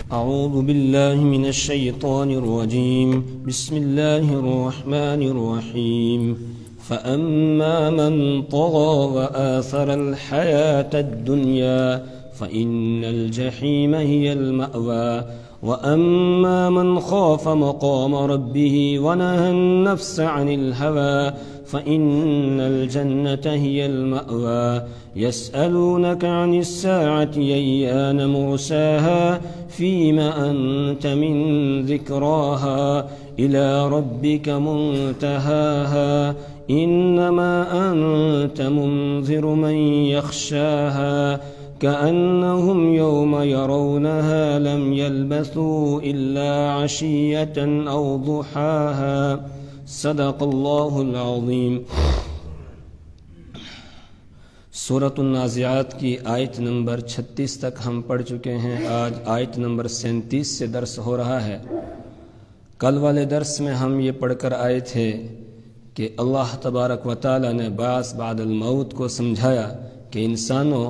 أعوذ بالله من الشيطان الرجيم بسم الله الرحمن الرحيم فأما من طغى وآثر الحياة الدنيا فإن الجحيم هي المأوى وأما من خاف مقام ربه ونهى النفس عن الهوى فإن الجنة هي المأوى يسألونك عن الساعة أيان مرساها فيما أنت من ذكراها إلى ربك منتهاها إنما أنت منذر من يخشاها كأنهم يوم يرونها لم يلبثوا إلا عشية أو ضحاها صدق الله العظيم۔ سورۃ النازعات کی آیت نمبر 36 تک ہم پڑھ چکے ہیں۔ آج آیت نمبر 37 سے درس ہو رہا ہے۔ کل والے درس میں ہم یہ پڑھ کر آئے تھے کہ اللہ تبارک و تعالی نے بعث بعد الموت کو سمجھایا کہ انسانوں،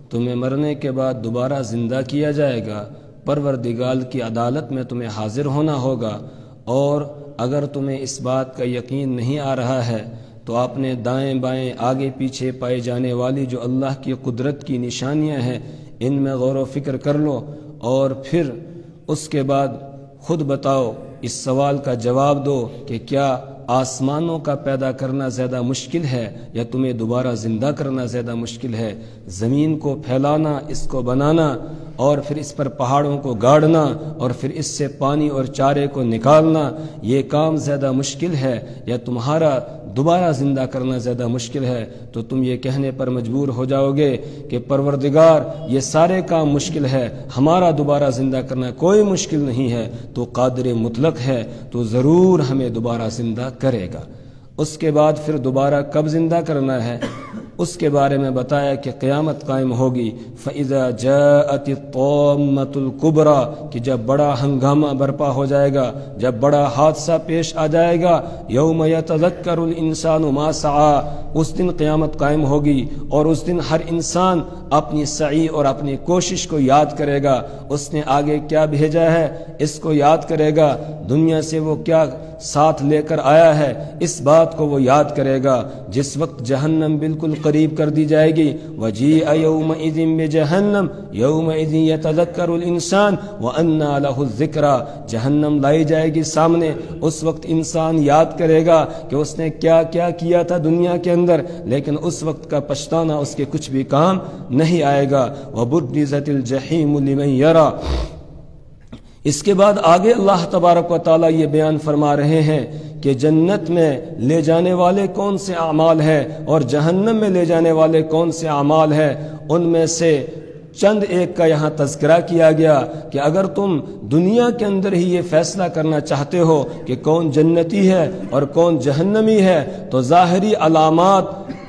تمہیں مرنے کے بعد دوبارہ زندہ کیا جائے گا، پروردگار کی عدالت میں تمہیں حاضر ہونا ہوگا، اور اگر تمہیں اس بات کا یقین نہیں آ رہا ہے تو اپنے دائیں بائیں آگے پیچھے پائے جانے والی جو اللہ کی قدرت کی نشانیاں ہیں ان میں غور و فکر کر لو، اور پھر اس کے بعد خود بتاؤ، اس سوال کا جواب دو کہ کیا آسمانوں کا پیدا کرنا زیادہ مشکل ہے یا تمہیں دوبارہ زندہ کرنا زیادہ مشکل ہے؟ زمین کو پھیلانا، اس کو بنانا، اور پھر اس پر پہاڑوں کو گاڑنا، اور پھر اس سے پانی اور چارے کو نکالنا، یہ کام زیادہ مشکل ہے یا تمہارا دوبارہ زندہ کرنا زیادہ مشکل ہے؟ تو تم یہ کہنے پر مجبور ہو جاؤ گے کہ پروردگار یہ سارے کام مشکل ہے، ہمارا دوبارہ زندہ کرنا کوئی مشکل نہیں ہے، تو قادر مطلق ہے، تو ضرور ہمیں دوبارہ زندہ کرے گا۔ اس کے بعد پھر دوبارہ کب زندہ کرنا ہے اس کے بارے میں بتایا کہ قیامت قائم ہوگی، فَإِذَا جَاءَتِ الطَّامَّةُ الْكُبْرَى، کہ جب بڑا ہنگامہ برپا ہو جائے گا، جب بڑا حادثہ پیش آ جائے گا، يَوْمَ يَتَذَكَّرُ الْإِنسَانُ مَا سَعَى، اس دن قیامت قائم ہوگی، اور اس دن ہر انسان اپنی سعی اور اپنی کوشش کو یاد کرے گا، اس نے آگے کیا بھیجا ہے اس کو یاد کرے گا، دنیا سے وہ کیا ساتھ لے کر آیا ہے اس بات کو وہ یاد کرے گا۔ جس وقت جہنم بالکل قریب کر دی جائے گی، وَجِيءَ يَوْمَئِذٍ بِجَهَنَّمَ يَوْمَئِذٍ يَتَذَكَّرُ الْإِنسَانُ وَأَنَّى لَهُ الذِّكْرَى، جہنم لائی جائے گی سامنے، اس وقت انسان یاد کرے گا کہ اس نے کیا کیا کیا تھا دنیا کے اندر، لیکن اس وقت کا پچھتانا اس کے کچھ بھی کام نہیں آئے گا۔ وَبُرِّزَتِ الْجَحِيمُ لِمَنْ يَرَى، اس کے بعد آگے اللہ تبارک و تعالیٰ یہ بیان فرما رہے ہیں کہ جنت میں لے جانے والے کون سے اعمال ہیں اور جہنم میں لے جانے والے کون سے اعمال ہیں، ان میں سے چند ایک کا یہاں تذکرہ کیا گیا کہ اگر تم دنیا کے اندر ہی یہ فیصلہ کرنا چاہتے ہو کہ کون جنتی ہے اور کون جہنمی ہے، تو ظاہری علامات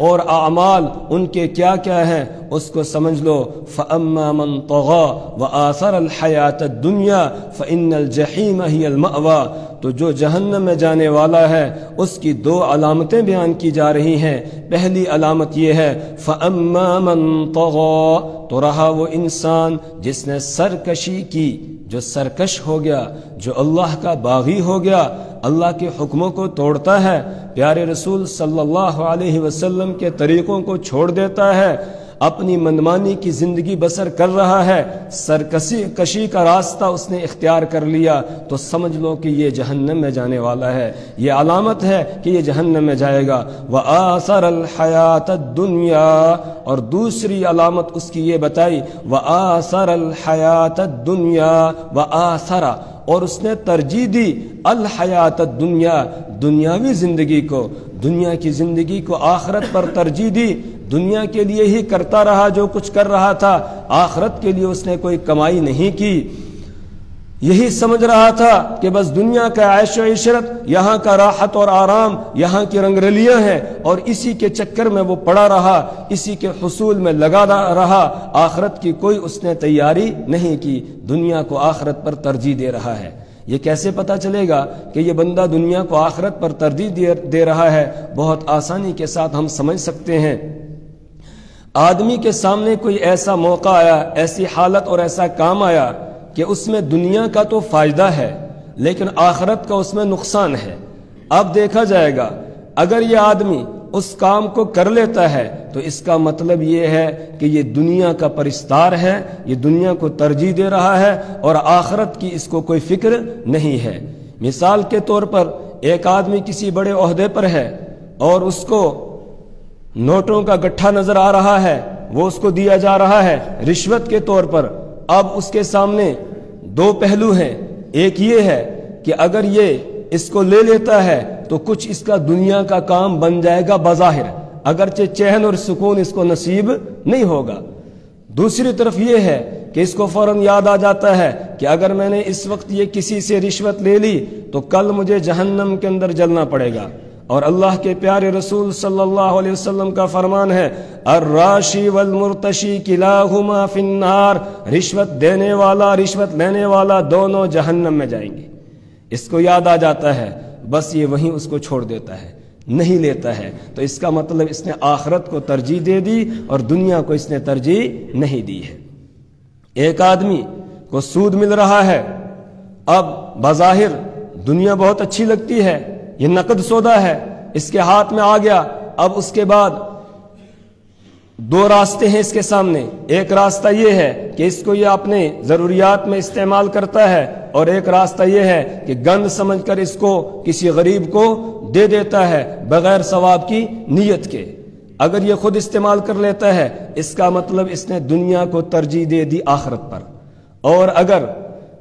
اور اعمال ان کے کیا کیا ہیں اس کو سمجھ لو۔ فَأَمَّا مَنْ طَغَى وَآثَرَ الْحَيَاةَ الدُّنْيَا فَإِنَّ الْجَحِيمَ هِيَ الْمَأْوَى، تو جو جہنم میں جانے والا ہے اس کی دو علامتیں بیان کی جا رہی ہیں۔ پہلی علامت یہ ہے فَأَمَّا مَنْ طَغَى، تو رہا وہ انسان جس نے سرکشی کی، جو سرکش ہو گیا، جو اللہ کا باغی ہو گیا، اللہ کے حکموں کو توڑتا ہے، پیارے رسول صلی اللہ علیہ وسلم کے طریقوں کو چھوڑ دیتا ہے، اپنی منمانی کی زندگی بسر کر رہا ہے، سرکشی کا راستہ اس نے اختیار کر لیا، تو سمجھ لو کہ یہ جہنم میں جانے والا ہے، یہ علامت ہے کہ یہ جہنم میں جائے گا۔ وَآثَرَ الْحَيَاةَ الدُّنْيَا، اور دوسری علامت اس کی یہ بتائی، وَآثَرَ الْحَيَاةَ الدُّنْيَا وَآثَرَ، اور اس نے ترجیح دی الحیات الدنیا، دنیاوی زندگی کو، دنیا کی زندگی کو آخرت پر ترجیح دی، دنیا کے لیے ہی کرتا رہا جو کچھ کر رہا تھا، آخرت کے لیے اس نے کوئی کمائی نہیں کی، یہی سمجھ رہا تھا کہ بس دنیا کا عیش و عشرت، یہاں کا راحت اور آرام، یہاں کی رنگ رلیاں ہیں، اور اسی کے چکر میں وہ پڑا رہا، اسی کے حصول میں لگا رہا، آخرت کی کوئی اس نے تیاری نہیں کی، دنیا کو آخرت پر ترجیح دے رہا ہے۔ یہ کیسے پتہ چلے گا کہ یہ بندہ دنیا کو آخرت پر ترجیح دے رہا ہے؟ بہت آسانی کے ساتھ ہم سمجھ سکتے ہیں۔ آدمی کے سامنے کوئی ایسا موقع آیا، ایسی حالت اور ایسا کام آیا کہ اس میں دنیا کا تو فائدہ ہے لیکن آخرت کا اس میں نقصان ہے۔ اب دیکھا جائے گا اگر یہ آدمی اس کام کو کر لیتا ہے تو اس کا مطلب یہ ہے کہ یہ دنیا کا پرستار ہے، یہ دنیا کو ترجیح دے رہا ہے اور آخرت کی اس کو کوئی فکر نہیں ہے۔ مثال کے طور پر ایک آدمی کسی بڑے عہدے پر ہے اور اس کو نوٹوں کا گٹھا نظر آ رہا ہے، وہ اس کو دیا جا رہا ہے رشوت کے طور پر۔ اب اس کے سامنے دو پہلو ہیں، ایک یہ ہے کہ اگر یہ اس کو لے لیتا ہے تو کچھ اس کا دنیا کا کام بن جائے گا بظاہر، اگرچہ چین اور سکون اس کو نصیب نہیں ہوگا۔ دوسری طرف یہ ہے کہ اس کو فوراً یاد آ جاتا ہے کہ اگر میں نے اس وقت یہ کسی سے رشوت لے لی تو کل مجھے جہنم کے اندر جلنا پڑے گا۔ اور اللہ کے پیارے رسول صلی اللہ علیہ وسلم کا فرمان ہے الراشی والمرتشی کلاہما فی النار، رشوت دینے والا رشوت لینے والا دونوں جہنم میں جائیں گے۔ اس کو یاد آ جاتا ہے، بس یہ وہیں اس کو چھوڑ دیتا ہے، نہیں لیتا ہے۔ تو اس کا مطلب اس نے آخرت کو ترجیح دے دی اور دنیا کو اس نے ترجیح نہیں دی ہے۔ ایک آدمی کو سود مل رہا ہے، اب بظاہر دنیا بہت اچھی لگتی ہے، یہ نقد سودا ہے، اس کے ہاتھ میں آ گیا۔ اب اس کے بعد دو راستے ہیں اس کے سامنے، ایک راستہ یہ ہے کہ اس کو یہ اپنے ضروریات میں استعمال کرتا ہے اور ایک راستہ یہ ہے کہ گند سمجھ کر اس کو کسی غریب کو دے دیتا ہے بغیر ثواب کی نیت کے۔ اگر یہ خود استعمال کر لیتا ہے اس کا مطلب اس نے دنیا کو ترجیح دے دی آخرت پر، اور اگر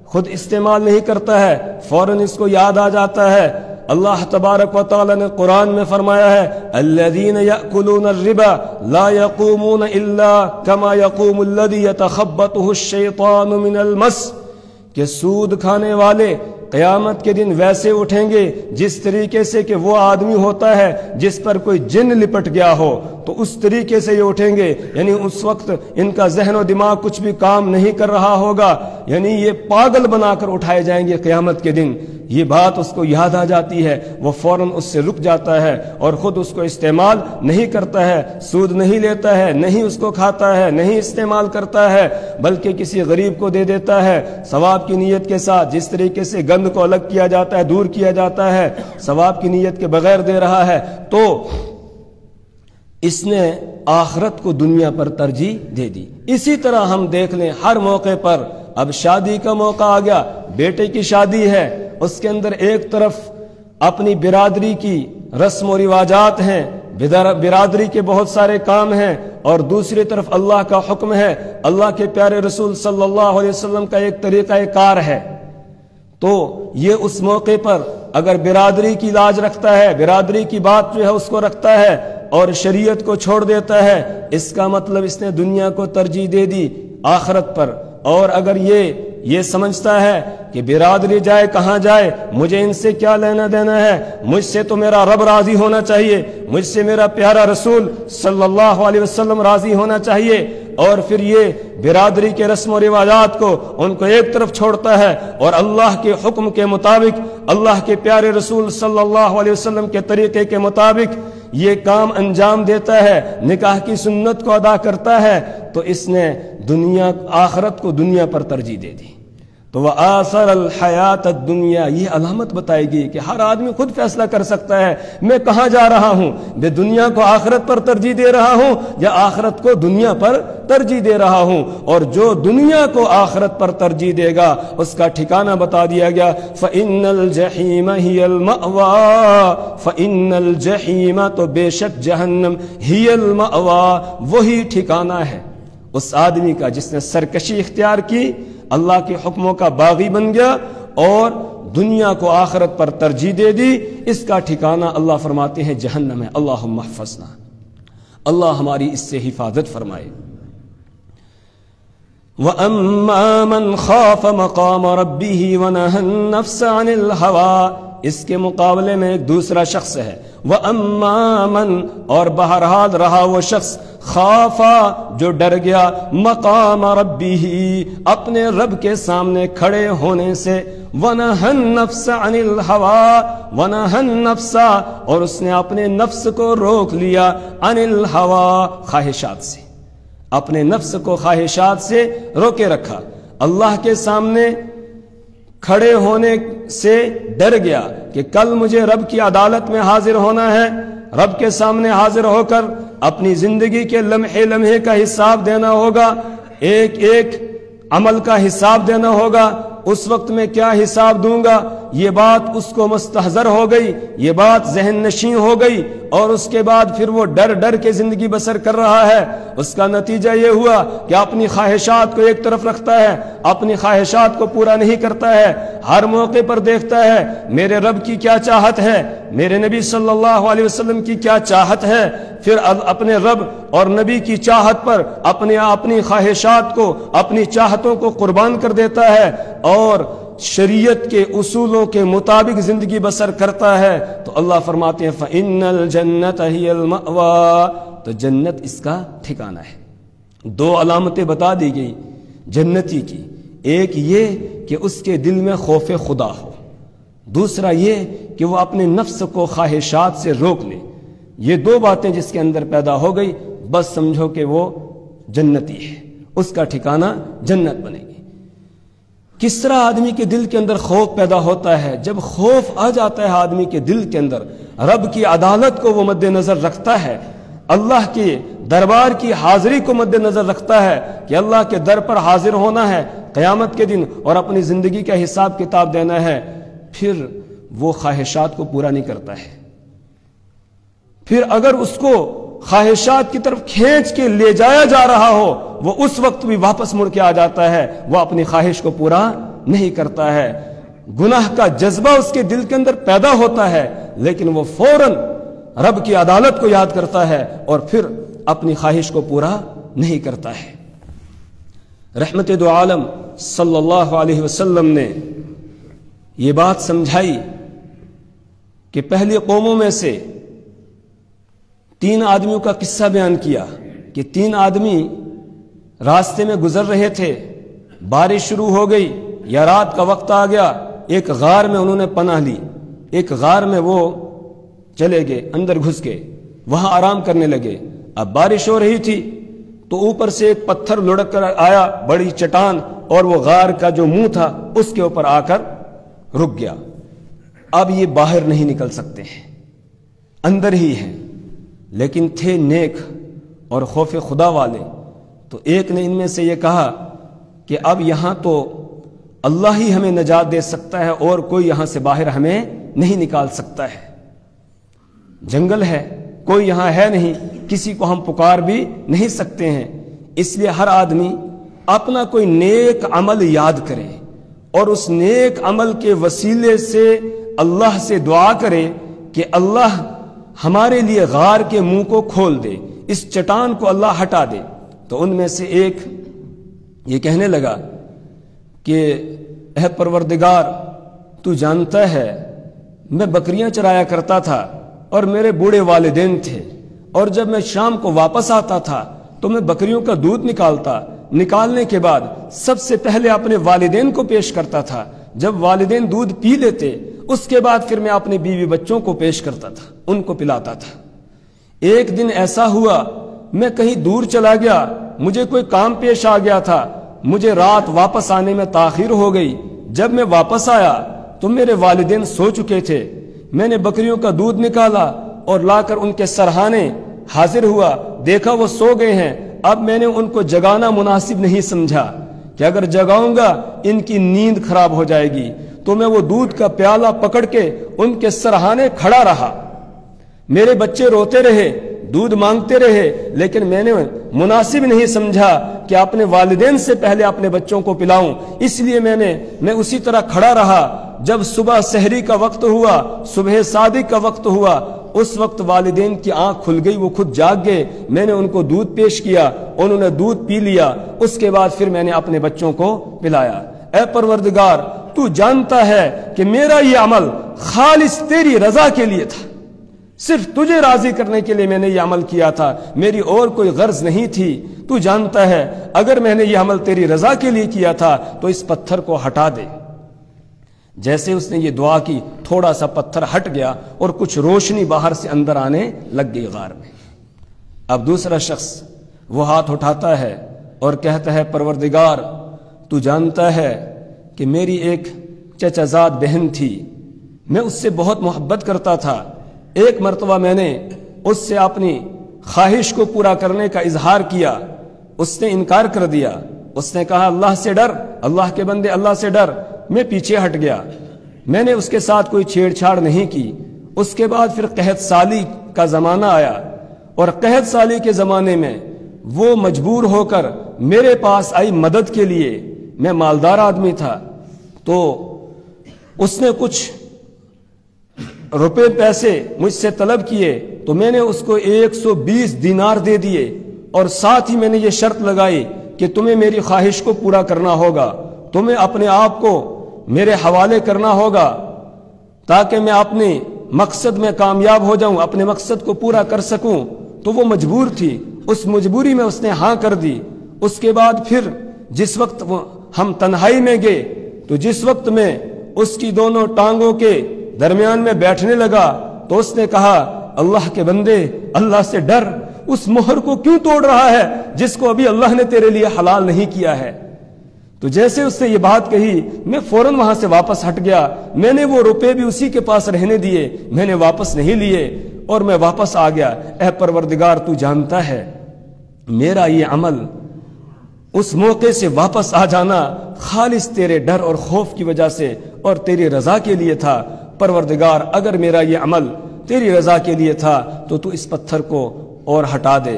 خود استعمال نہیں کرتا ہے فوراً اس کو یاد آ جاتا ہے۔ اللہ تبارک و تعالی نے قرآن میں فرمایا ہے الذین یأکلون الربا لا یقومون الا کما یقوم الذی یتخبطہ الشیطان من المس، کہ سود کھانے والے قیامت کے دن ویسے اٹھیں گے جس طریقے سے کہ وہ آدمی ہوتا ہے جس پر کوئی جن لپٹ گیا ہو، تو اس طریقے سے یہ اٹھیں گے، یعنی اس وقت ان کا ذہن و دماغ کچھ بھی کام نہیں کر رہا ہوگا، یعنی یہ پاگل بنا کر اٹھائے جائیں گے قیامت کے دن۔ یہ بات اس کو یاد آ جاتی ہے، وہ فوراً اس سے رک جاتا ہے اور خود اس کو استعمال نہیں کرتا ہے، سود نہیں لیتا ہے، نہیں اس کو کھاتا ہے، نہیں استعمال کرتا ہے، بلکہ کسی غریب کو دے دیتا ہے ثواب کی نیت کے ساتھ۔ جس طریقے سے گند کو الگ کیا جاتا ہے، دور کیا جاتا ہے، ثواب کی نیت کے بغیر دے رہا ہے، تو اس نے آخرت کو دنیا پر ترجیح دے دی۔ اسی طرح ہم دیکھ لیں ہر موقع پر، اب شادی کا موقع آ گیا، بیٹے کی شادی ہے، اس کے اندر ایک طرف اپنی برادری کی رسم و رواجات ہیں، برادری کے بہت سارے کام ہیں، اور دوسری طرف اللہ کا حکم ہے، اللہ کے پیارے رسول صلی اللہ علیہ وسلم کا ایک طریقہ کار ہے۔ تو یہ اس موقع پر اگر برادری کی لاج رکھتا ہے، برادری کی بات جو ہے اس کو رکھتا ہے اور شریعت کو چھوڑ دیتا ہے، اس کا مطلب اس نے دنیا کو ترجیح دے دی آخرت پر۔ اور اگر یہ سمجھتا ہے کہ برادری جائے کہاں جائے، مجھے ان سے کیا لینا دینا ہے، مجھ سے تو میرا رب راضی ہونا چاہیے، مجھ سے میرا پیارا رسول صلی اللہ علیہ وسلم راضی ہونا چاہیے، اور پھر یہ برادری کے رسم و رواجات کو ان کو ایک طرف چھوڑتا ہے اور اللہ کے حکم کے مطابق، اللہ کے پیارے رسول صلی اللہ علیہ وسلم کے طریقے کے مطابق یہ کام انجام دیتا ہے، نکاح کی سنت کو ادا کرتا ہے، تو اس نے آخرت کو دنیا پر ترجیح دے دی۔ تو وآثر الحیات الدنیا، یہ علامت بتائے گی کہ ہر آدمی خود فیصلہ کر سکتا ہے میں کہاں جا رہا ہوں، میں دنیا کو آخرت پر ترجیح دے رہا ہوں یا آخرت کو دنیا پر ترجیح دے رہا ہوں۔ اور جو دنیا کو آخرت پر ترجیح دے گا اس کا ٹھکانہ بتا دیا گیا، فإن الجحیم ہی المأویٰ، فإن الجحیم، تو بے شک جہنم، ہی المأویٰ، وہی ٹھکانہ ہے اس آدمی کا جس نے سرکشی اختیار کی، اللہ کے حکموں کا باغی بن گیا اور دنیا کو آخرت پر ترجیح دے دی۔ اس کا ٹھکانہ اللہ فرماتے ہیں جہنم ہے۔ اللہم احفظنا، اللہ ہماری اس سے حفاظت فرمائے۔ وَأَمَّا مَنْ خَافَ مَقَامَ رَبِّهِ وَنَهَى النَّفْسَ عَنِ الْهَوَىٰ، اس کے مقابلے میں ایک دوسرا شخص ہے، وَأَمَّا مَنْ، اور بہرحال رہا وہ شخص، خافا، جو ڈر گیا، مقام ربہ، اپنے رب کے سامنے کھڑے ہونے سے، وَنَهَى النَّفْسَ عَنِ الْهَوَىٰ، وَنَهَى النَّفْسَ، اور اس نے اپنے نفس کو روک لیا، عَنِ الْهَوَىٰ، خواہشات سے، اپنے نفس کو خواہشات سے روکے رکھا۔ اللہ کے سامنے کھڑے ہونے سے ڈر گیا کہ کل مجھے رب کی عدالت میں حاضر ہونا ہے، رب کے سامنے حاضر ہو کر اپنی زندگی کے لمحے لمحے کا حساب دینا ہوگا، ایک ایک عمل کا حساب دینا ہوگا، اس وقت میں کیا حساب دوں گا؟ یہ بات اس کو مستحضر ہو گئی، یہ بات ذہن نشین ہو گئی، اور اس کے بعد پھر وہ ڈر ڈر کے زندگی بسر کر رہا ہے۔ اس کا نتیجہ یہ ہوا کہ اپنی خواہشات کو ایک طرف رکھتا ہے، اپنی خواہشات کو پورا نہیں کرتا ہے، ہر موقع پر دیکھتا ہے میرے رب کی کیا چاہت ہے، میرے نبی صلی اللہ علیہ وسلم کی کیا چاہت ہے، پھر اپنے رب اور نبی کی چاہت پر اپنی خواہشات کو، اپنی چاہتوں کو قربان کر دیتا ہے اور شریعت کے اصولوں کے مطابق زندگی بسر کرتا ہے، تو اللہ فرماتے ہیں فَإِنَّ الْجَنَّةَ هِيَ الْمَأْوَى، تو جنت اس کا ٹھکانہ ہے۔ دو علامتیں بتا دی گئی جنتی کی، ایک یہ کہ اس کے دل میں خوف خدا ہو، دوسرا یہ کہ وہ اپنے نفس کو خواہشات سے روک لے۔ یہ دو باتیں جس کے اندر پیدا ہو گئی، بس سمجھو کہ وہ جنتی ہے، اس کا ٹھکانہ جنت بنے گی۔ کس طرح آدمی کے دل کے اندر خوف پیدا ہوتا ہے؟ جب خوف آ جاتا ہے آدمی کے دل کے اندر، رب کی عدالت کو وہ مد نظر رکھتا ہے، اللہ کے دربار کی حاضری کو مد نظر رکھتا ہے کہ اللہ کے در پر حاضر ہونا ہے قیامت کے دن اور اپنی زندگی کا حساب کتاب دینا ہے، پھر وہ خواہشات کو پورا نہیں کرتا ہے۔ پھر اگر اس کو خواہشات کی طرف کھینچ کے لے جایا جا رہا ہو، وہ اس وقت بھی واپس مڑ کے آ جاتا ہے، وہ اپنی خواہش کو پورا نہیں کرتا ہے۔ گناہ کا جذبہ اس کے دل کے اندر پیدا ہوتا ہے، لیکن وہ فوراً رب کی عدالت کو یاد کرتا ہے اور پھر اپنی خواہش کو پورا نہیں کرتا ہے۔ رحمت دو عالم صلی اللہ علیہ وسلم نے یہ بات سمجھائی کہ پہلی قوموں میں سے 3 آدمیوں کا قصہ بیان کیا کہ 3 آدمی راستے میں گزر رہے تھے، بارش شروع ہو گئی یا رات کا وقت آ گیا، ایک غار میں انہوں نے پناہ لی، ایک غار میں وہ چلے گئے، اندر گھس گئے، وہاں آرام کرنے لگے۔ اب بارش ہو رہی تھی تو اوپر سے ایک پتھر لڑک کر آیا، بڑی چٹان، اور وہ غار کا جو منہ تھا اس کے اوپر آ کر رک گیا۔ اب یہ باہر نہیں نکل سکتے ہیں، اندر ہی ہیں، لیکن تھے نیک اور خوف خدا والے، تو ایک نے ان میں سے یہ کہا کہ اب یہاں تو اللہ ہی ہمیں نجات دے سکتا ہے اور کوئی یہاں سے باہر ہمیں نہیں نکال سکتا ہے، جنگل ہے، کوئی یہاں ہے نہیں، کسی کو ہم پکار بھی نہیں سکتے ہیں، اس لیے ہر آدمی اپنا کوئی نیک عمل یاد کرے اور اس نیک عمل کے وسیلے سے اللہ سے دعا کرے کہ اللہ ہمارے لیے غار کے منہ کو کھول دے، اس چٹان کو اللہ ہٹا دے۔ تو ان میں سے ایک یہ کہنے لگا کہ اے پروردگار، تو جانتا ہے میں بکریاں چرایا کرتا تھا اور میرے بوڑھے والدین تھے، اور جب میں شام کو واپس آتا تھا تو میں بکریوں کا دودھ نکالنے کے بعد سب سے پہلے اپنے والدین کو پیش کرتا تھا، جب والدین دودھ پی لیتے اس کے بعد پھر میں اپنے بیوی بچوں کو پیش کرتا تھا، ان کو پلاتا تھا۔ ایک دن ایسا ہوا میں کہیں دور چلا گیا، مجھے کوئی کام پیش آ گیا تھا، مجھے رات واپس آنے میں تاخیر ہو گئی، جب میں واپس آیا تو میرے والدین سو چکے تھے، میں نے بکریوں کا دودھ نکالا اور لا کر ان کے سرہانے حاضر ہوا، دیکھا وہ سو گئے ہیں۔ اب میں نے ان کو جگانا مناسب نہیں سمجھا کہ اگر جگاؤں گا ان کی نیند خراب ہو جائے گی، تو میں وہ دودھ کا پیالہ پکڑ کے ان کے سرہانے کھڑا رہا، میرے بچے روتے رہے، دودھ مانگتے رہے، لیکن میں نے مناسب نہیں سمجھا کہ اپنے والدین سے پہلے اپنے بچوں کو پلاؤں، اس لیے میں اسی طرح کھڑا رہا۔ جب صبح سحری کا وقت ہوا، صبح صادق کا وقت ہوا، اس وقت والدین کی آنکھ کھل گئی، وہ خود جاگ گئے، میں نے ان کو دودھ پیش کیا، انہوں نے دودھ پی لیا، اس کے بعد پھر میں نے اپنے بچوں کو پلایا۔ اے پروردگار، تو جانتا ہے کہ میرا یہ عمل خالص تیری رضا کے لیے تھا، صرف تجھے راضی کرنے کے لیے میں نے یہ عمل کیا تھا، میری اور کوئی غرض نہیں تھی۔ تو جانتا ہے اگر میں نے یہ عمل تیری رضا کے لیے کیا تھا تو اس پتھر کو ہٹا دے۔ جیسے اس نے یہ دعا کی، تھوڑا سا پتھر ہٹ گیا اور کچھ روشنی باہر سے اندر آنے لگ گئی غار میں۔ اب دوسرا شخص وہ ہاتھ اٹھاتا ہے اور کہتا ہے پروردگار، تو جانتا ہے کہ میری ایک چچا زاد بہن تھی، میں اس سے بہت محبت کرتا تھا۔ ایک مرتبہ میں نے اس سے اپنی خواہش کو پورا کرنے کا اظہار کیا، اس نے انکار کر دیا۔ اس نے کہا اللہ سے ڈر، اللہ کے بندے اللہ سے ڈر۔ میں پیچھے ہٹ گیا، میں نے اس کے ساتھ کوئی چھیڑ چھاڑ نہیں کی۔ اس کے بعد پھر قحط سالی کا زمانہ آیا، اور قحط سالی کے زمانے میں وہ مجبور ہو کر میرے پاس آئی مدد کے لیے۔ میں مالدار آدمی تھا، تو اس نے کچھ روپے پیسے مجھ سے طلب کیے، تو میں نے اس کو 120 دینار دے دیے، اور ساتھ ہی میں نے یہ شرط لگائی کہ تمہیں میری خواہش کو پورا کرنا ہوگا، تمہیں اپنے آپ کو میرے حوالے کرنا ہوگا تاکہ میں اپنے مقصد میں کامیاب ہو جاؤں، اپنے مقصد کو پورا کر سکوں۔ تو وہ مجبور تھی، اس مجبوری میں اس نے ہاں کر دی۔ اس کے بعد پھر جس وقت ہم تنہائی میں گئے، تو جس وقت میں اس کی دونوں ٹانگوں کے درمیان میں بیٹھنے لگا، تو اس نے کہا اللہ کے بندے اللہ سے ڈر، اس مہر کو کیوں توڑ رہا ہے جس کو ابھی اللہ نے تیرے لیے حلال نہیں کیا ہے۔ تو جیسے اس نے یہ بات کہی، میں فوراً وہاں سے واپس ہٹ گیا۔ میں نے وہ روپے بھی اسی کے پاس رہنے دیے، میں نے واپس نہیں لیے، اور میں واپس آ گیا۔ اے پروردگار تو جانتا ہے میرا یہ عمل، اس موقع سے واپس آ جانا خالص تیرے ڈر اور خوف کی وجہ سے اور تیری رضا کے لیے تھا۔ پروردگار اگر میرا یہ عمل تیری رضا کے لیے تھا تو اس پتھر کو اور ہٹا دے۔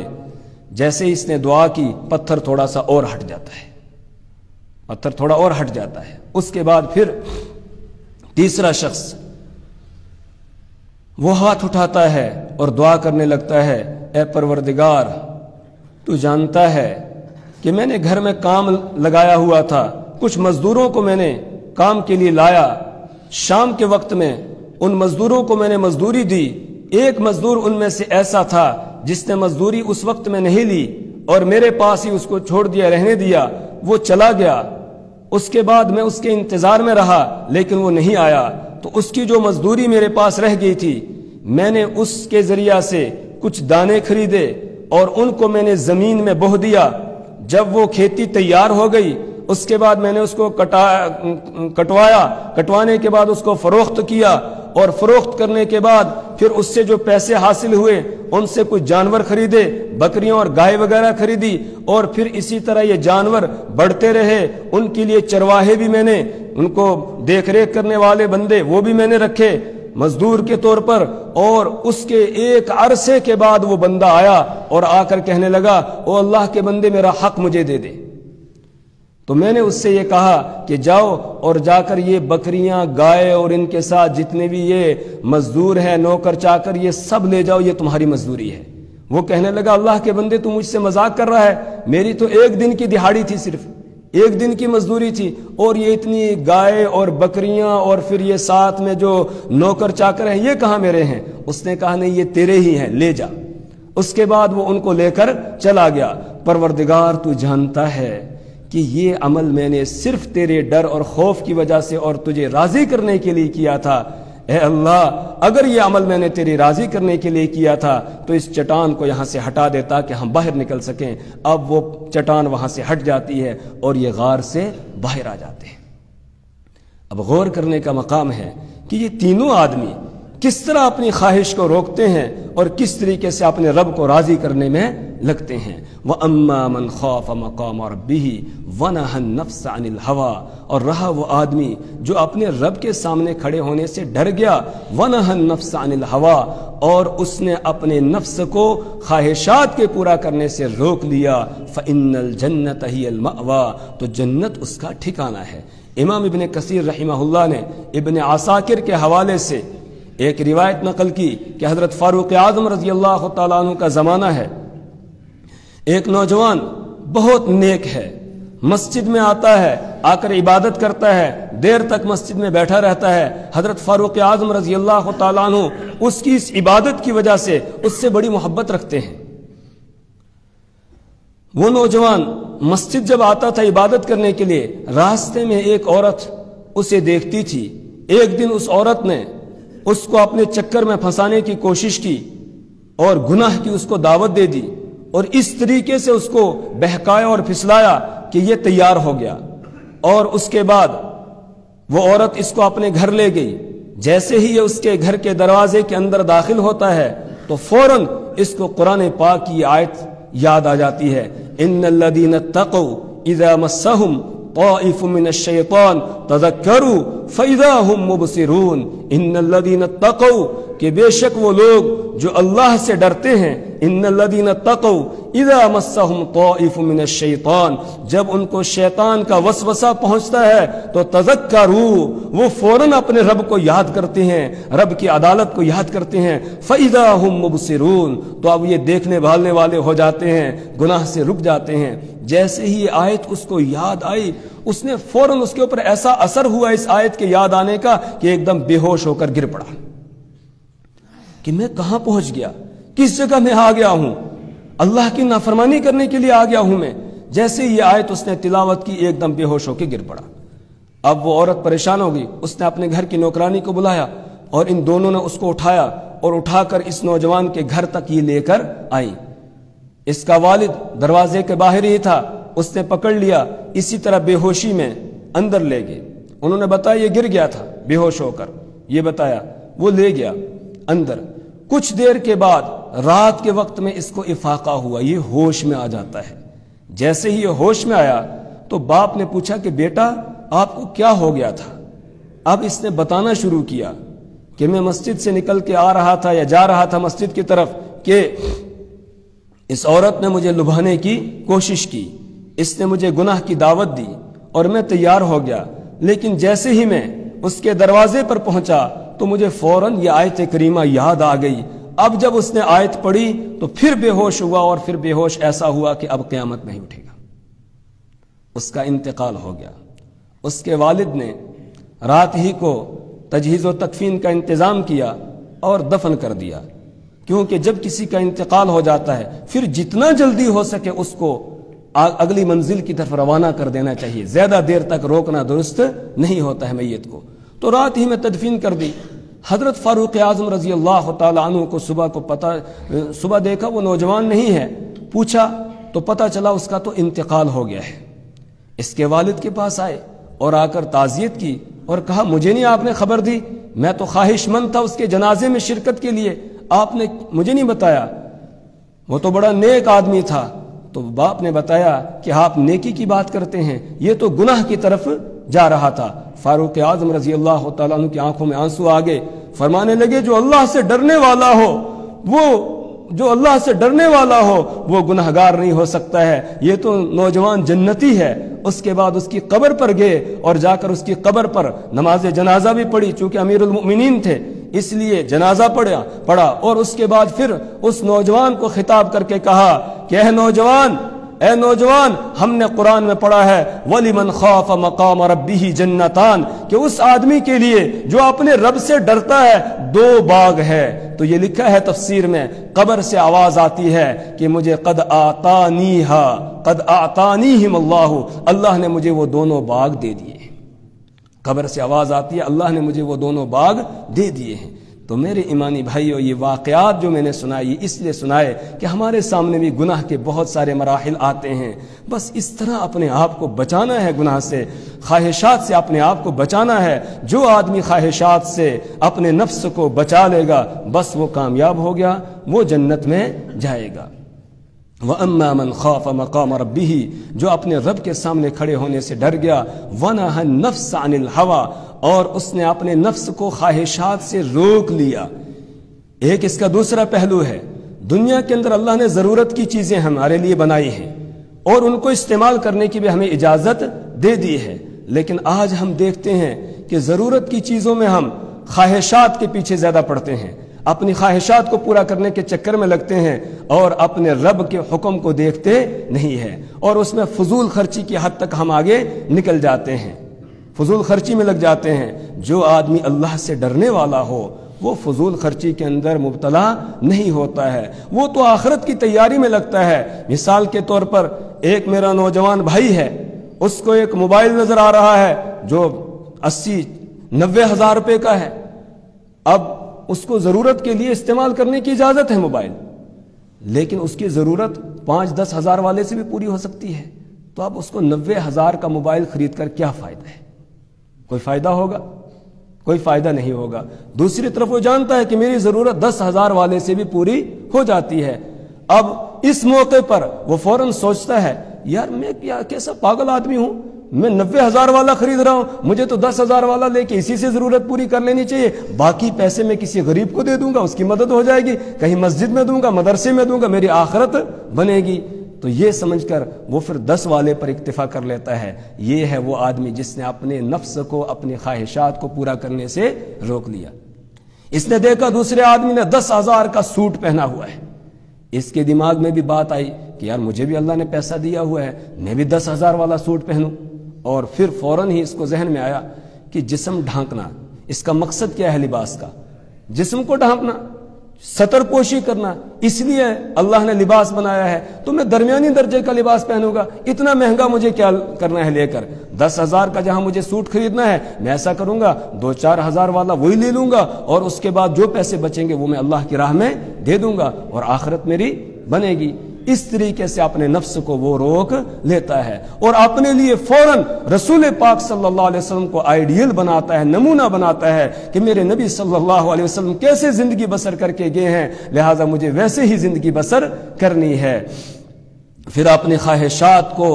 جیسے اس نے دعا کی، پتھر تھوڑا سا اور ہٹ جاتا ہے، پتھر تھوڑا اور ہٹ جاتا ہے۔ اس کے بعد پھر تیسرا شخص وہ ہاتھ اٹھاتا ہے اور دعا کرنے لگتا ہے، اے پروردگار تو جانتا ہے کہ میں نے گھر میں کام لگایا ہوا تھا، کچھ مزدوروں کو میں نے کام کے لیے لایا، شام کے وقت میں ان مزدوروں کو میں نے مزدوری دی۔ ایک مزدور ان میں سے ایسا تھا جس نے مزدوری اس وقت میں نہیں لی اور میرے پاس ہی اس کو چھوڑ دیا، رہنے دیا، وہ چلا گیا۔ اس کے بعد میں اس کے انتظار میں رہا لیکن وہ نہیں آیا، تو اس کی جو مزدوری میرے پاس رہ گئی تھی، میں نے اس کے ذریعہ سے کچھ دانے خریدے اور ان کو میں نے زمین میں بو دیا۔ جب وہ کھیتی تیار ہو گئی، اس کے بعد میں نے اس کو کٹوایا، کٹوانے کے بعد اس کو فروخت کیا، اور فروخت کرنے کے بعد پھر اس سے جو پیسے حاصل ہوئے ان سے کچھ جانور خریدے، بکریاں اور گائے وغیرہ خریدی، اور پھر اسی طرح یہ جانور بڑھتے رہے۔ ان کے لیے چرواہے بھی میں نے، ان کو دیکھ ریکھ کرنے والے بندے وہ بھی میں نے رکھے مزدور کے طور پر۔ اور اس کے ایک عرصے کے بعد وہ بندہ آیا اور آ کر کہنے لگا، او اللہ کے بندے میرا حق مجھے دے دے۔ تو میں نے اس سے یہ کہا کہ جاؤ اور جا کر یہ بکریاں، گائے اور ان کے ساتھ جتنے بھی یہ مزدور ہیں، نوکر چاکر، یہ سب لے جاؤ، یہ تمہاری مزدوری ہے۔ وہ کہنے لگا اللہ کے بندے تو مجھ سے مذاق کر رہا ہے، میری تو ایک دن کی دہاڑی تھی، صرف ایک دن کی مزدوری تھی، اور یہ اتنی گائے اور بکریاں اور پھر یہ ساتھ میں جو نوکر چاکر ہیں یہ کہاں میرے ہیں؟ اس نے کہا نہیں، یہ تیرے ہی ہیں، لے جا۔ اس کے بعد وہ ان کو لے کر چلا گیا۔ پروردگار تو جانتا ہے کہ یہ عمل میں نے صرف تیرے ڈر اور خوف کی وجہ سے اور تجھے راضی کرنے کے لیے کیا تھا۔ اے اللہ اگر یہ عمل میں نے تیری راضی کرنے کے لیے کیا تھا تو اس چٹان کو یہاں سے ہٹا دے تاکہ ہم باہر نکل سکیں۔ اب وہ چٹان وہاں سے ہٹ جاتی ہے اور یہ غار سے باہر آ جاتے ہیں۔ اب غور کرنے کا مقام ہے کہ یہ تینوں آدمی کس طرح اپنی خواہش کو روکتے ہیں اور کس طریقے سے اپنے رب کو راضی کرنے میں لگتے ہیں۔ وَأَمَّا مَنْ خَافَ مَقَامَ رَبِّهِ وَنَهَى النَّفْسَ عَنِ الْهَوَىٰ، اور رہا وہ آدمی جو اپنے رب کے سامنے کھڑے ہونے سے ڈر گیا، وَنَهَى النَّفْسَ عَنِ الْهَوَىٰ، اور اس نے اپنے نفس کو خواہشات کے پورا کرنے سے روک لیا، فَإِنَّ الْجَنَّةَ هِيَ الْمَأْوَىٰ، تو جنت اس کا ٹھکانہ ہے۔ امام ابن کثیر رحمہ اللہ نے ابن عساکر کے حوالے سے ایک روایت نقل کی کہ حضرت فاروق اعظم رضی اللہ تعالیٰ عنہ کا زمانہ ہے، ایک نوجوان بہت نیک ہے، مسجد میں آتا ہے، آ کر عبادت کرتا ہے، دیر تک مسجد میں بیٹھا رہتا ہے۔ حضرت فاروق اعظم رضی اللہ تعالیٰ عنہ اس کی اس عبادت کی وجہ سے اس سے بڑی محبت رکھتے ہیں۔ وہ نوجوان مسجد جب آتا تھا عبادت کرنے کے لیے، راستے میں ایک عورت اسے دیکھتی تھی۔ ایک دن اس عورت نے اس کو اپنے چکر میں پھنسانے کی کوشش کی اور گناہ کی اس کو دعوت دے دی، اور اس طریقے سے اس کو بہکایا اور پھسلایا کہ یہ تیار ہو گیا۔ اور اس کے بعد وہ عورت اس کو اپنے گھر لے گئی. جیسے ہی یہ اس کے گھر کے دروازے کے اندر داخل ہوتا ہے تو فوراً اس کو قرآن پاک کی آیت یاد آ جاتی ہے. ان الذین اتقوا اذا مسهم طائف من الشیطان تذکروا فاذا هم مبصرون. ان الذین اتقوا کہ بے شک وہ لوگ جو اللہ سے ڈرتے ہیں. ان الذین اتقوا اذا مسهم طائف من الشیطان جب ان کو شیطان کا وسوسہ پہنچتا ہے تو تذکروا وہ فوراً اپنے رب کو یاد کرتے ہیں, رب کی عدالت کو یاد کرتے ہیں. فاذا هم مبصرون تو اب یہ دیکھنے بھالنے والے ہو جاتے ہیں, گناہ سے رک جاتے ہیں. جیسے ہی یہ آیت اس کو یاد آئی اس نے فوراً اس کے اوپر ایسا اثر ہوا اس آیت کے یاد آنے کا کہ ایک دم بے ہوش ہو کر گر پڑا کہ میں کہاں پہنچ گیا, کس جگہ میں آ گیا ہوں, اللہ کی نافرمانی کرنے کے لیے آ گیا ہوں میں. جیسے یہ آیت اس نے تلاوت کی ایک دم بے ہوش ہو کے گر پڑا. اب وہ عورت پریشان ہو گئی, اس نے اپنے گھر کی نوکرانی کو بلایا اور ان دونوں نے اس کو اٹھایا اور اٹھا کر اس نوجوان کے گھر تک یہ لے کر آئی. اس کا والد دروازے کے باہر ہی تھا, اس نے پکڑ لیا, اسی طرح بے ہوشی میں اندر لے گئے. انہوں نے بتایا یہ گر گیا تھا بے ہوش ہو کر, یہ بتایا, وہ لے گیا اندر. کچھ دیر کے بعد رات کے وقت میں اس کو افاقہ ہوا, یہ ہوش میں آ جاتا ہے. جیسے ہی یہ ہوش میں آیا تو باپ نے پوچھا کہ بیٹا آپ کو کیا ہو گیا تھا. اب اس نے بتانا شروع کیا کہ میں مسجد سے نکل کے آ رہا تھا یا جا رہا تھا مسجد کی طرف کہ اس عورت نے مجھے لبھانے کی کوشش کی, اس نے مجھے گناہ کی دعوت دی اور میں تیار ہو گیا, لیکن جیسے ہی میں اس کے دروازے پر پہنچا تو مجھے فوراً یہ آیت کریمہ یاد آ گئی. اب جب اس نے آیت پڑھی تو پھر بے ہوش ہوا اور پھر بے ہوش ایسا ہوا کہ اب قیامت نہیں اٹھے گا. اس کا انتقال ہو گیا. اس کے والد نے رات ہی کو تجہیز و تکفین کا انتظام کیا اور دفن کر دیا, کیونکہ جب کسی کا انتقال ہو جاتا ہے پھر جتنا جلدی ہو سکے اس کو اگلی منزل کی طرف روانہ کر دینا چاہیے, زیادہ دیر تک روکنا درست نہیں ہوتا ہے میت کو. تو رات ہی میں تدفین کر دی. حضرت فاروق اعظم رضی اللہ تعالیٰ عنہ کو صبح دیکھا وہ نوجوان نہیں ہے, پوچھا تو پتہ چلا اس کا تو انتقال ہو گیا ہے. اس کے والد کے پاس آئے اور آ کر تعزیت کی اور کہا مجھے نہیں آپ نے خبر دی, میں تو خواہش مند تھا اس کے جنازے میں شرکت کے لیے, آپ نے مجھے نہیں بتایا. وہ تو بڑا نیک آدمی تھا. تو باپ نے بتایا کہ آپ نیکی کی بات کرتے ہیں, یہ تو گناہ کی طرف جا رہا تھا. فاروق اعظم رضی اللہ تعالیٰ عنہ کی آنکھوں میں آنسو آ گئے, فرمانے لگے جو اللہ سے ڈرنے والا ہو وہ گناہگار نہیں ہو سکتا ہے, یہ تو نوجوان جنتی ہے. اس کے بعد اس کی قبر پر گئے اور جا کر اس کی قبر پر نماز جنازہ بھی پڑھی, چونکہ امیر المؤمنین تھے اس لیے جنازہ پڑھا اور اس کے بعد پھر اس نوجوان کو خطاب کر کے کہا کہ اے نوجوان ہم نے قرآن میں پڑھا ہے وَلِمَنْ خَافَ مَقَامَ رَبِّهِ جَنَّتَانِ کہ اس آدمی کے لیے جو اپنے رب سے ڈرتا ہے 2 باغ ہے. تو یہ لکھا ہے تفسیر میں, قبر سے آواز آتی ہے کہ مجھے قد آتانیہم اللہ نے مجھے وہ دونوں باغ دے دیے. قبر سے آواز آتی ہے اللہ نے مجھے وہ دونوں باغ دے دیے ہیں. تو میرے ایمانی بھائیو, یہ واقعات جو میں نے سنائی اس لیے سنائے کہ ہمارے سامنے بھی گناہ کے بہت سارے مراحل آتے ہیں. بس اس طرح اپنے آپ کو بچانا ہے گناہ سے, خواہشات سے اپنے آپ کو بچانا ہے. جو آدمی خواہشات سے اپنے نفس کو بچا لے گا بس وہ کامیاب ہو گیا, وہ جنت میں جائے گا. وَأَمَّا مَنْ خَافَ مَقَامَ رَبِّهِ جو اپنے رب کے سامنے کھڑے ہونے سے ڈر گیا, وَنَهَا النَّفْسَ عَنِ الْهَوَىٰ اور اس نے اپنے نفس کو خواہشات سے روک لیا. ایک اس کا دوسرا پہلو ہے, دنیا کے اندر اللہ نے ضرورت کی چیزیں ہمارے لیے بنائی ہیں اور ان کو استعمال کرنے کی بھی ہمیں اجازت دے دی ہے, لیکن آج ہم دیکھتے ہیں کہ ضرورت کی چیزوں میں ہم خواہشات کے پیچھے زیادہ پڑتے ہیں, اپنی خواہشات کو پورا کرنے کے چکر میں لگتے ہیں اور اپنے رب کے حکم کو دیکھتے نہیں ہیں, اور اس میں فضول خرچی کی حد تک ہم آگے نکل جاتے ہیں, فضول خرچی میں لگ جاتے ہیں. جو آدمی اللہ سے ڈرنے والا ہو وہ فضول خرچی کے اندر مبتلا نہیں ہوتا ہے, وہ تو آخرت کی تیاری میں لگتا ہے. مثال کے طور پر ایک میرا نوجوان بھائی ہے, اس کو ایک موبائل نظر آ رہا ہے جو 80-90 ہزار روپے کا ہے. اب اس کو ضرورت کے لیے استعمال کرنے کی اجازت ہے موبائل, لیکن اس کی ضرورت 5-10 ہزار والے سے بھی پوری ہو سکتی ہے. تو اب اس کو 90,000 کا موبائل خرید کر کیا فائدہ ہے؟ کوئی فائدہ ہوگا؟ کوئی فائدہ نہیں ہوگا۔ دوسری طرف وہ جانتا ہے کہ میری ضرورت 10,000 والے سے بھی پوری ہو جاتی ہے۔ اب اس موقع پر وہ فوراً سوچتا ہے یار میں کیسا پاگل آدمی ہوں، میں 90,000 والا خرید رہا ہوں، مجھے تو 10,000 والا لے کے اسی سے ضرورت پوری کر لینی چاہیے، باقی پیسے میں کسی غریب کو دے دوں گا، اس کی مدد ہو جائے گی، کہیں مسجد میں دوں گا، مدرسے میں دوں گا، میری آخرت بنے گی۔ تو یہ سمجھ کر وہ پھر 10 والے پر اکتفا کر لیتا ہے۔ یہ ہے وہ آدمی جس نے اپنے نفس کو، اپنی خواہشات کو پورا کرنے سے روک لیا۔ اس نے دیکھا دوسرے آدمی نے 10,000 کا سوٹ پہنا ہوا ہے، اس کے دماغ میں بھی بات آئی کہ یار مجھے بھی اللہ نے پیسہ دیا ہوا ہے، میں بھی 10,000 والا سوٹ پہنوں۔ اور پھر فوراً ہی اس کو ذہن میں آیا کہ جسم ڈھانکنا، اس کا مقصد کیا ہے لباس کا؟ جسم کو ڈھانپنا، ستر پوشی کرنا، اس لیے اللہ نے لباس بنایا ہے، تو میں درمیانی درجے کا لباس پہنوں گا، اتنا مہنگا مجھے کیا کرنا ہے لے کر؟ 10,000 کا جہاں مجھے سوٹ خریدنا ہے میں ایسا کروں گا 2-4 ہزار والا وہی لے لوں گا، اور اس کے بعد جو پیسے بچیں گے وہ میں اللہ کی راہ میں دے دوں گا اور آخرت میری بنے گی۔ اس طریقے سے اپنے نفس کو وہ روک لیتا ہے اور اپنے لیے فوراً رسول پاک صلی اللہ علیہ وسلم کو آئیڈیل بناتا ہے، نمونہ بناتا ہے کہ میرے نبی صلی اللہ علیہ وسلم کیسے زندگی بسر کر کے گئے ہیں، لہٰذا مجھے ویسے ہی زندگی بسر کرنی ہے۔ پھر اپنی خواہشات کو،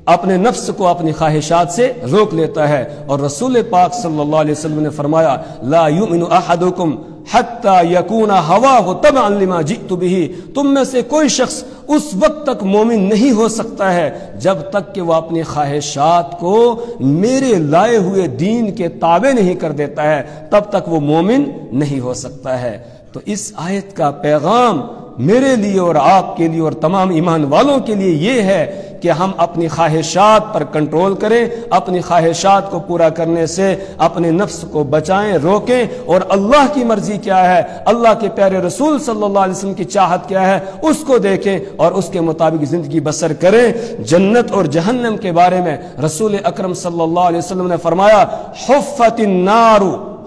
اپنے نفس کو اپنی خواہشات سے روک لیتا ہے، اور رسول پاک صلی اللہ علیہ وسلم نے فرمایا لا یؤمن احدکم حتی یکون ہواہ تبعا لما جئت بہ، تم میں سے کوئی شخص اس وقت تک مومن نہیں ہو سکتا ہے جب تک کہ وہ اپنی خواہشات کو میرے لائے ہوئے دین کے تابع نہیں کر دیتا ہے، تب تک وہ مومن نہیں ہو سکتا ہے۔ تو اس آیت کا پیغام میرے لیے اور آپ کے لیے اور تمام ایمان والوں کے لیے یہ ہے کہ ہم اپنی خواہشات پر کنٹرول کریں، اپنی خواہشات کو پورا کرنے سے اپنے نفس کو بچائیں، روکیں، اور اللہ کی مرضی کیا ہے، اللہ کے پیارے رسول صلی اللہ علیہ وسلم کی چاہت کیا ہے اس کو دیکھیں اور اس کے مطابق زندگی بسر کریں۔ جنت اور جہنم کے بارے میں رسول اکرم صلی اللہ علیہ وسلم نے فرمایا حفت النار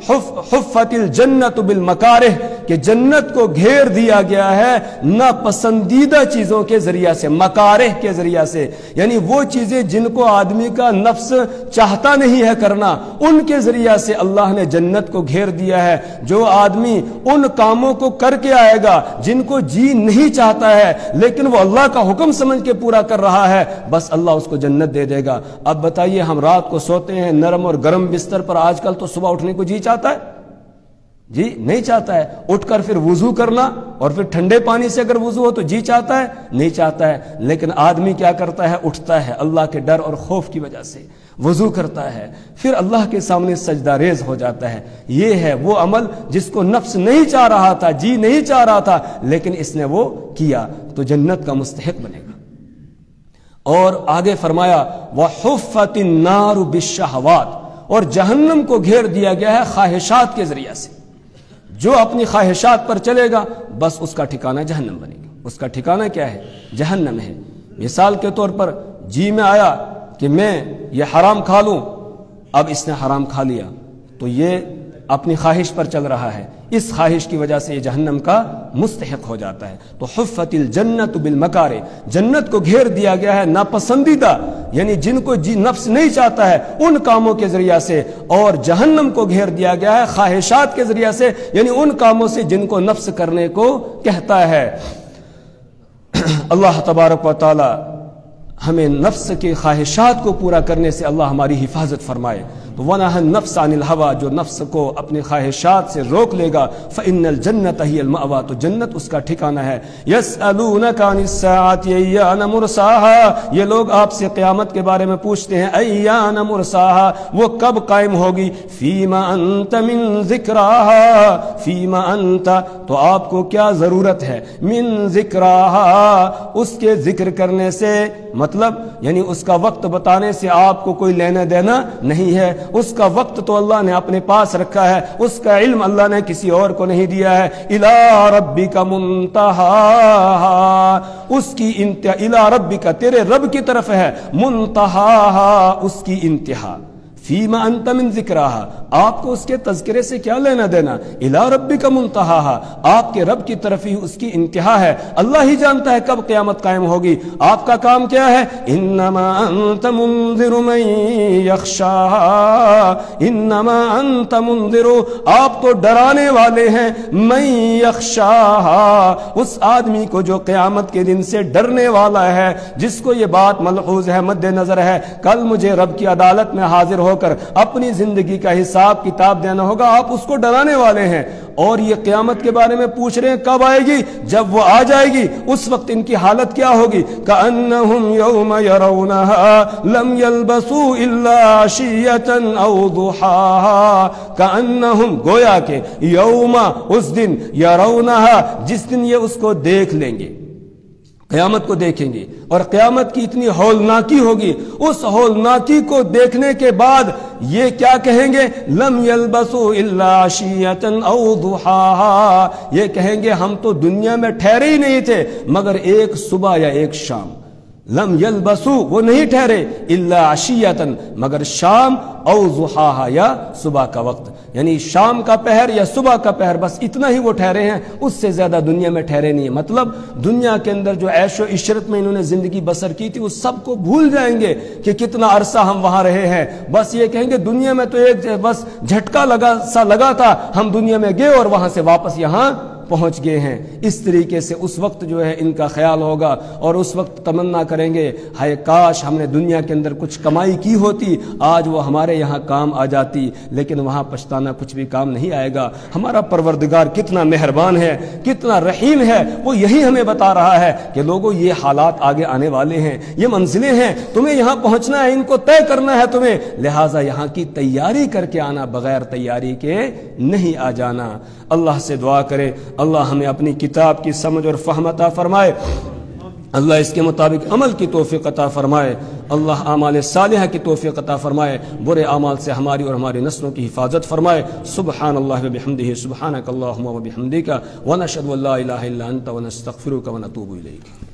حفت الجنت بالمکارہ، کہ جنت کو گھیر دیا گیا ہے ناپسندیدہ چیزوں کے ذریعہ سے، مکارہ کے ذریعہ سے، یعنی وہ چیزیں جن کو آدمی کا نفس چاہتا نہیں ہے کرنا، ان کے ذریعہ سے اللہ نے جنت کو گھیر دیا ہے۔ جو آدمی ان کاموں کو کر کے آئے گا جن کو جی نہیں چاہتا ہے لیکن وہ اللہ کا حکم سمجھ کے پورا کر رہا ہے، بس اللہ اس کو جنت دے دے گا۔ اب بتائیے، ہم رات کو سوتے ہیں نرم اور گرم بستر پر، آج کل تو صبح اٹھنے کو جی چاہتا ہے؟ جی نہیں چاہتا ہے۔ اٹھ کر پھر وضو کرنا، اور پھر ٹھنڈے پانی سے اگر وضو ہو تو جی چاہتا ہے؟ نہیں چاہتا ہے۔ لیکن آدمی کیا کرتا ہے؟ اٹھتا ہے اللہ کے ڈر اور خوف کی وجہ سے، وضو کرتا ہے، پھر اللہ کے سامنے سجدہ ریز ہو جاتا ہے۔ یہ ہے وہ عمل جس کو نفس نہیں چاہ رہا تھا، جی نہیں چاہ رہا تھا، لیکن اس نے وہ کیا، تو جنت کا مستحق بنے گا۔ اور آگے فرمایا وَحُفَّتِ النَّارُ بِالشَّهَوَاتِ، اور جہنم کو گھیر دیا گیا ہے خواہشات کے ذریعہ سے۔ جو اپنی خواہشات پر چلے گا بس اس کا ٹھکانہ جہنم بنے گا۔ اس کا ٹھکانہ کیا ہے؟ جہنم ہے۔ مثال کے طور پر جی میں آیا کہ میں یہ حرام کھا لوں، اب اس نے حرام کھا لیا تو یہ اپنی خواہش پر چل رہا ہے، اس خواہش کی وجہ سے یہ جہنم کا مستحق ہو جاتا ہے۔ تو حفت الجنت بالمکارہ، جنت کو گھیر دیا گیا ہے ناپسندیدہ، یعنی جن کو جی نفس نہیں چاہتا ہے ان کاموں کے ذریعہ سے، اور جہنم کو گھیر دیا گیا ہے خواہشات کے ذریعہ سے، یعنی ان کاموں سے جن کو نفس کرنے کو کہتا ہے۔ اللہ تبارک و تعالی ہمیں نفس کی خواہشات کو پورا کرنے سے اللہ ہماری حفاظت فرمائے۔ تو وَنَهَا النَّفْسَ عَنِ الْهَوَىٰ، جو نفس کو اپنی خواہشات سے روک لے گا، فَإِنَّ الْجَنَّةَ هِيَ الْمَأْوَىٰ، تو جنت اس کا ٹھکانہ ہے۔ يَسْأَلُونَكَ عَنِ السَّاعَةِ أَيَّانَ مُرْسَاهَا، یہ لوگ آپ سے قیامت کے بارے میں پوچھتے ہیں، أَيَّانَ مُرْسَاهَا، وہ کب قائم ہوگی، فِيمَ أَنْتَ مِنْ ذِكْرَاهَا، فِيمَ أَنْتَ، تو آپ کو کیا ضرورت ہے، مِنْ ذِكْرَاهَا، اس کے ذکر کرنے سے، مطلب یعنی اس کا وقت بتانے سے آپ کو کوئی لینا دینا نہیں ہے۔ اس کا وقت تو اللہ نے اپنے پاس رکھا ہے، اس کا علم اللہ نے کسی اور کو نہیں دیا ہے۔ اِلَىٰ رَبِّكَ مُنْتَهَاهَا، اس کی انتہا، اِلَىٰ رَبِّكَ، تیرے رب کی طرف ہے، مُنْتَهَاهَا، اس کی انتہا۔ فیما انت من ذکراہا، آپ کو اس کے تذکرے سے کیا لینا دینا، الی ربک منتہاہا، آپ کے رب کی طرف ہی اس کی انتہا ہے، اللہ ہی جانتا ہے کب قیامت قائم ہوگی، آپ کا کام کیا ہے، انما انت منذر من یخشاہا، انما انت منذر، آپ تو ڈرانے والے ہیں، من یخشاہا، اس آدمی کو جو قیامت کے دن سے ڈرنے والا ہے، جس کو یہ بات ملحوظ ہے، مد نظر ہے، کل مجھے رب کی عدالت میں حاضر ہو کر اپنی زندگی کا حساب کتاب دینا ہوگا، آپ اس کو ڈرانے والے ہیں۔ اور یہ قیامت کے بارے میں پوچھ رہے ہیں کب آئے گی، جب وہ آ جائے گی اس وقت ان کی حالت کیا ہوگی، کأنہم یوم یرونہا لم یلبسوا الا عشیۃ او ضحاہا، کأنہم گویا کہ یوم اس دن، یرونہا جس دن یہ اس کو دیکھ لیں گے، قیامت کو دیکھیں گے، اور قیامت کی اتنی ہولناکی ہوگی، اس ہولناکی کو دیکھنے کے بعد یہ کیا کہیں گے، لم یلبسوا الا عشیۃ او ضحاہا، یہ کہیں گے ہم تو دنیا میں ٹھہرے ہی نہیں تھے مگر ایک صبح یا ایک شام، لم یلبسوا وہ نہیں ٹھہرے، الا عشیۃ مگر شام، او ضحاہا یا صبح کا وقت، یعنی شام کا پہر یا صبح کا پہر، بس اتنا ہی وہ ٹھہرے ہیں، اس سے زیادہ دنیا میں ٹھہرے نہیں ہیں۔ مطلب دنیا کے اندر جو عیش و عشرت میں انہوں نے زندگی بسر کی تھی وہ سب کو بھول جائیں گے کہ کتنا عرصہ ہم وہاں رہے ہیں، بس یہ کہیں گے دنیا میں تو ایک بس جھٹکا لگا تھا، ہم دنیا میں گئے اور وہاں سے واپس یہاں پہنچ گئے ہیں۔ اس طریقے سے اس وقت جو ہے ان کا خیال ہوگا، اور اس وقت تمنا کریں گے ہائے کاش ہم نے دنیا کے اندر کچھ کمائی کی ہوتی، آج وہ ہمارے یہاں کام آ جاتی، لیکن وہاں پچھتانا کچھ بھی کام نہیں آئے گا۔ ہمارا پروردگار کتنا مہربان ہے، کتنا رحیم ہے، وہ یہی ہمیں بتا رہا ہے کہ لوگوں یہ حالات آگے آنے والے ہیں، یہ منزلیں ہیں، تمہیں یہاں پہنچنا ہے، ان کو طے کرنا ہے تمہیں، لہٰذا یہاں کی تیاری کر کے آنا، بغیر تیاری کے نہیں آ جانا۔ اللہ سے دعا کرے اللہ ہمیں اپنی کتاب کی سمجھ اور فہم عطا فرمائے، اللہ اس کے مطابق عمل کی توفیق عطا فرمائے، اللہ اعمال صالحہ کی توفیق عطا فرمائے، برے اعمال سے ہماری اور ہماری نسلوں کی حفاظت فرمائے۔ سبحان اللہ وبحمدہ، سبحانک اللہم وبحمدک، ونشہد ان لا الہ الا انت ونستغفرک ونتوب الیک۔